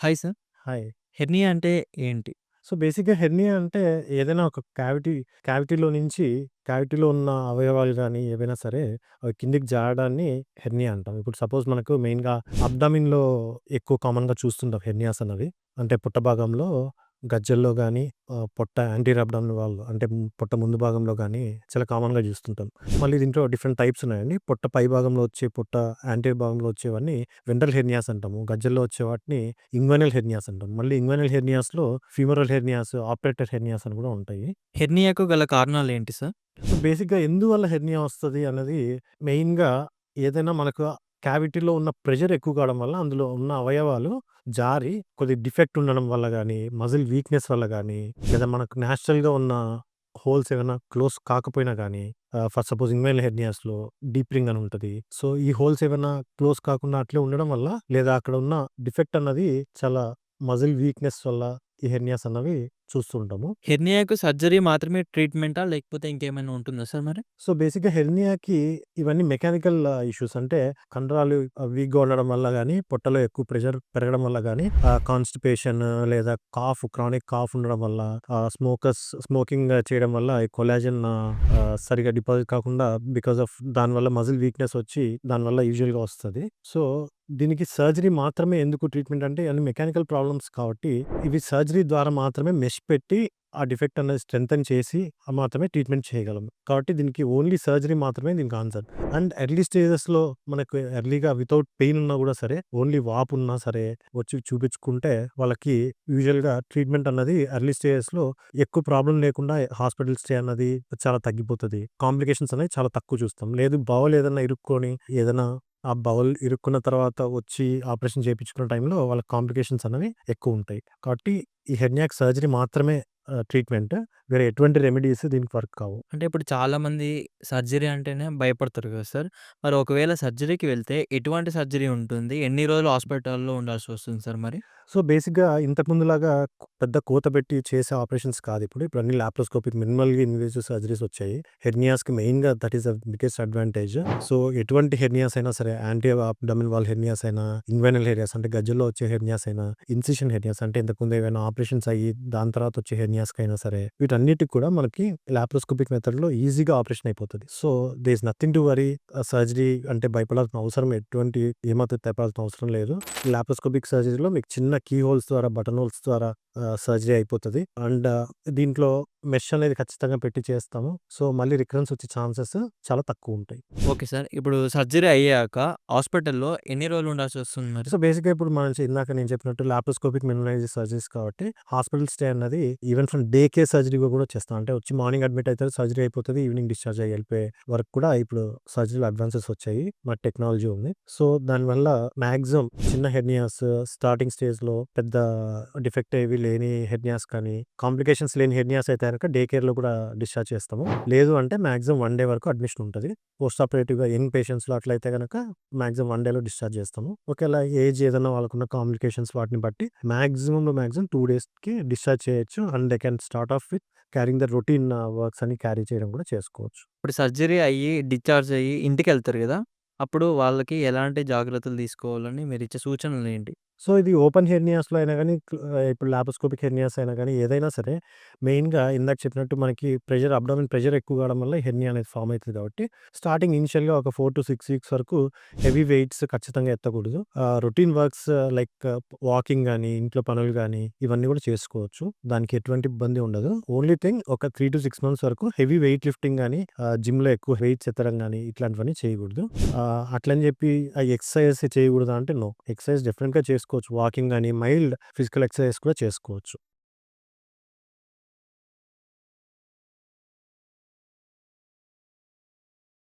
Hi sir. Hi. Hernia అంటే ఏంటి? So, బేసిక్‌గా హెర్నియా అంటే ఏదైనా ఒక క్యావిటీలో నుంచి క్యావిటీలో ఉన్న అవయవాలు గానీ, ఏవైనా సరే అవి కిందకి జారడాన్ని హెర్నియా అంటాం. ఇప్పుడు సపోజ్ మనకు మెయిన్‌గా అబ్డామిన్‌లో ఎక్కువ కామన్‌గా చూస్తుంటాం హెర్నియాస్ అన్నవి. అంటే పొట్ట భాగంలో గజ్జల్లో గానీ, పొట్ట యాంటీరియర్ అబ్డామినల్ వాల్ అంటే పొట్ట ముందు భాగంలో గానీ చాలా కామన్‌గా చూస్తుంటాం. మళ్ళీ దీంట్లో డిఫరెంట్ టైప్స్ ఉన్నాయండి. పొట్ట పై భాగంలో వచ్చే యాంటీరియర్ భాగంలో వచ్చేవన్నీ వెంట్రల్ హెర్నియాస్ అంటాము. గజ్జల్లో వచ్చే వాటిని ఇంగ్వానల్ హెర్నియాస్ అంటాం. మళ్ళీ ఇంగ్వానల్ హెర్నియాస్‌లో ఫీమరల్ హెర్నియాస్, ఆపరేటర్ హెర్నియాస్ అని కూడా ఉంటాయి. హెర్నియాకు గల కారణాలేంటి సార్? సో, బేసిక్‌గా ఎందువల్ల హెర్నియా వస్తది అన్నది మెయిన్‌గా ఏదైనా మనకు క్యావిటీలో ఉన్న ప్రెషర్ ఎక్కువ కావడం వల్ల అందులో ఉన్న అవయవాలు జారి కొద్దిగా డిఫెక్ట్ ఉండడం వల్ల గానీ, మజిల్ వీక్‌నెస్ వల్ల గానీ, లేదా మనకు నేచురల్‌గా ఉన్న హోల్స్ ఏమైనా క్లోజ్ కాకపోయినా గానీ, ఫర్ సపోజ్ ఇంగ్వైనల్ హెర్నియాస్‌లో డీప్ రింగ్ అని ఉంటది. సో, ఈ హోల్స్ ఏవన్నా క్లోజ్ కాకుండా అట్లే ఉండడం వల్ల, లేదా అక్కడ ఉన్న డిఫెక్ట్ అన్నది చాలా మజిల్ వీక్‌నెస్ వల్ల ఈ హెర్నియాస్ అన్నవి చూస్తూ ఉంటాము. హెర్నియాకు సర్జరీ మాత్రమే ట్రీట్‌మెంటా? లేకపోతే ఇంకేమైనా ఉంటుందా సార్ మరి? సో, బేసిక్‌గా హెర్నియాకి ఇవన్నీ మెకానికల్ ఇష్యూస్ అంటే కండరాలు వీక్‌గా ఉండడం వల్ల గానీ, పొట్టలో ఎక్కువ ప్రెషర్ పెరగడం వల్ల గానీ, కాన్‌స్టిపేషన్ లేదా క్రానిక్ కాఫ్ ఉండడం వల్ల, స్మోకింగ్ చేయడం వల్ల ఈ కొలాజన్ సరిగ్గా డిపాజిట్ కాకుండా బికాస్ ఆఫ్ దానివల్ల మజిల్ వీక్‌నెస్ వచ్చి దానివల్ల యూజువల్‌గా వస్తది. సో, దీనికి సర్జరీ మాత్రమే ఎందుకు ట్రీట్మెంట్ అంటే అన్ని మెకానికల్ ప్రాబ్లమ్స్ కాబట్టి, ఇవి సర్జరీ ద్వారా మాత్రమే మెష్ పెట్టి ఆ డిఫెక్ట్ అనేది స్ట్రెంథెన్ చేసి మాత్రమే ట్రీట్మెంట్ చేయగలం. కాబట్టి దీనికి ఓన్లీ సర్జరీ మాత్రమే దీనికి ఆన్సర్. అండ్ ఎర్లీ స్టేజెస్‌లో మనకు ఎర్లీగా వితౌట్ పెయిన్ ఉన్నా గూడా సరే, ఓన్లీ వాపు ఉన్నా సరే వచ్చి చూపించుకుంటే వాళ్ళకి యూజువల్‌గా ట్రీట్మెంట్ అన్నది ఎర్లీ స్టేజెస్‌లో ఎక్కువ ప్రాబ్లమ్ లేకుండా హాస్పిటల్ స్టే అన్నది చాలా తగ్గిపోతది. కాంప్లికేషన్స్ అనేవి చాలా తక్కువ చూస్తాం. లేదు బౌల్ ఏదన్నా ఇరుక్కొని ఏదైనా ఆ బౌల్ ఇరుక్కున్న తర్వాత వచ్చి ఆపరేషన్ చేపించుకునే టైంలో వాళ్ళకి కాంప్లికేషన్స్ అనేవి ఎక్కువుంటాయి. కాబట్టి ఈ హెర్నియాకి సర్జరీ మాత్రమే ట్రీట్మెంట్. వేరే ఎటువంటి రెమెడీస్ దీనికి వర్క్ కావు. అంటే ఇప్పుడు చాలామంది సర్జరీ అంటేనే భయపడతారు కదా సార్. మరి ఒకవేళ సర్జరీకి వెళ్తే ఎటువంటి సర్జరీ ఉంటుంది? ఎన్ని రోజులు హాస్పిటల్‌లో ఉండాల్సొస్తుంది సార్ మరి? సో, బేసిక్‌గా ఇంతకుముందులాగా పెద్ద కోత పెట్టి చేసే ఆపరేషన్స్ కాదిప్పుడు. ఇప్పుడు అన్ని లాప్రోస్కోపిక్ మినిమల్‌గా ఇన్వేసివ్ సర్జరీస్ వచ్చాయి. హెర్నియాస్‌కి మెయిన్‌గా that is the biggest advantage. So, ఎటువంటి హెర్నియాస్ అయినా సరే యాంటీ అబ్డామినల్ వాల్ హెర్నియాస్ అయినా, ఇంగ్వానల్ హెర్నియాస్ అంటే గజ్జల్లో వచ్చే హెర్నియాస్ అయినా, ఇన్సిషన్ హెర్నియాస్ అంటే ఇంతకుముందు ఏవైనా ఆపరేషన్స్ అయ్యి దాని తర్వాత వచ్చే హెర్నియాస్‌కైనా సరే వీటన్నిటికి కూడా మనకి లాప్రోస్కోపిక్ మెథడ్‌లో ఈజీగా ఆపరేషన్ అయిపోతది. So, there is nothing to worry. Surgery అంటే భయపడాల్సిన అవసరం ఏమాత్రం భయపడాల్సిన అవసరం లేదు. లాప్రోస్కోపిక్ సర్జరీలో మీకు చిన్న కీ హోల్స్ ద్వారా, బటన్ హోల్స్ ద్వారా సర్జరీ అయిపోతది. అండ్ దీంట్లో మెష్ అనేది ఖచ్చితంగా పెట్టి చేస్తాము. సో, మళ్ళీ రికరెన్స్ వచ్చే ఛాన్సెస్ చాలా తక్కువుంటాయి. Okay sir. ఇప్పుడు సర్జరీ అయ్యాక హాస్పిటల్‌లో ఎన్ని రోజులు ఉండాల్సొస్తుంది మరి? సో, బేసిక్‌గా ఇప్పుడు ఇందాక నేను చెప్పినట్టు లాప్రోస్కోపిక్ మినిమైజ్ సర్జరీస్ కాబట్టి హాస్పిటల్ స్టే అన్నది ఈవెన్ ఫ్రమ్ డే కేర్ సర్జరీగా కూడా చేస్తాం. అంటే వచ్చి మార్నింగ్ అడ్మిట్ అయితారు. సర్జరీ అయిపోతది. ఈవినింగ్ డిశ్చార్జ్ అయ్యి వెళ్ళిపోయే వరకు కూడా ఇప్పుడు సర్జరీలో అడ్వాన్సెస్ వచ్చాయి. మన టెక్నాలజీ ఉంది. సో, దానివల్ల మాక్సిమం చిన్న హెర్నియాస్ స్టార్టింగ్ స్టేజ్‌లో పెద్ద డిఫెక్ట్ ఏవి లేని హెర్నియాస్ కానీ, కాంప్లికేషన్స్ లేని హెర్నియాస్ అయితే గనక డే కేర్‌లో కూడా డిశ్చార్జ్ చేస్తాము. లేదు అంటే మాక్సిమం 1 డే వరకు అడ్మిషన్ ఉంటది. పోస్ట్ ఆపరేటివ్‌గా యంగ్ పేషెంట్స్‌లో అట్లయితే గనక మాక్సిమం 1 డేలో డిశ్చార్జ్ చేస్తాము. ఒకేళ ఏజ్ ఏదైనా వాళ్ళకున్న కాంప్లికేషన్స్ వాటిని బట్టి మాక్సిమంలో మాక్సిమం 2 డేస్‌కి డిశ్చార్జ్ చేయొచ్చు. And they can start of with carrying the routine works అన్ని క్యారీ చేయడం కూడా చేసుకోవచ్చు. ఇప్పుడు సర్జరీ అయ్యి, డిశ్చార్జ్ అయ్యి ఇంటికెళ్తారు గదా! అప్పుడు వాళ్ళకి ఎలాంటి జాగ్రత్తలు తీసుకోవాలని మీరిచ్చే సూచనలేంటి? సో, ఇది ఓపెన్ హెర్నియాస్‌లో అయినా గాని, ఇప్పుడు లాప్రోస్కోపిక్ హెర్నియాస్ అయినా గాని, ఏదైనా సరే మెయిన్‌గా ఇందాక చెప్పినట్టు మనకి అబ్డామిన్ ప్రెషర్ ఎక్కువ కావడం వల్ల హెర్నియా అనేది ఫార్మ్ అయితది కాబట్టి, స్టార్టింగ్ ఇనిషియల్‌గా ఒక 4-6 వీక్స్ వరకు హెవీ వెయిట్స్ ఖచ్చితంగా ఎత్తకూడదు. రొటీన్ వర్క్స్ లైక్ వాకింగ్ గాని, ఇంట్లో పనులు గాని, ఇవన్నీ కూడా చేసుకోవచ్చు. దానికి ఎటువంటి ఇబ్బంది ఉండదు. ఓన్లీ థింగ్ ఒక 3-6 మంత్స్ వరకు హెవీ వెయిట్ లిఫ్టింగ్ గాని, జిమ్‌లో ఎక్కువ వెయిట్స్ ఎత్తడం గాని, ఇట్లాంటివన్నీ చేయకూడదు. అట్లని చెప్పి ఎక్సర్‌సైజెస్ చేయకూడదా అంటే నో. ఎక్సర్‌సైజ్ డెఫినిట్‌గా చేసుకోవచ్చు. వాకింగ్ గాని, మైల్డ్ ఫిజికల్ ఎక్సర్‌సైజ్ కూడా చేసుకోవచ్చు.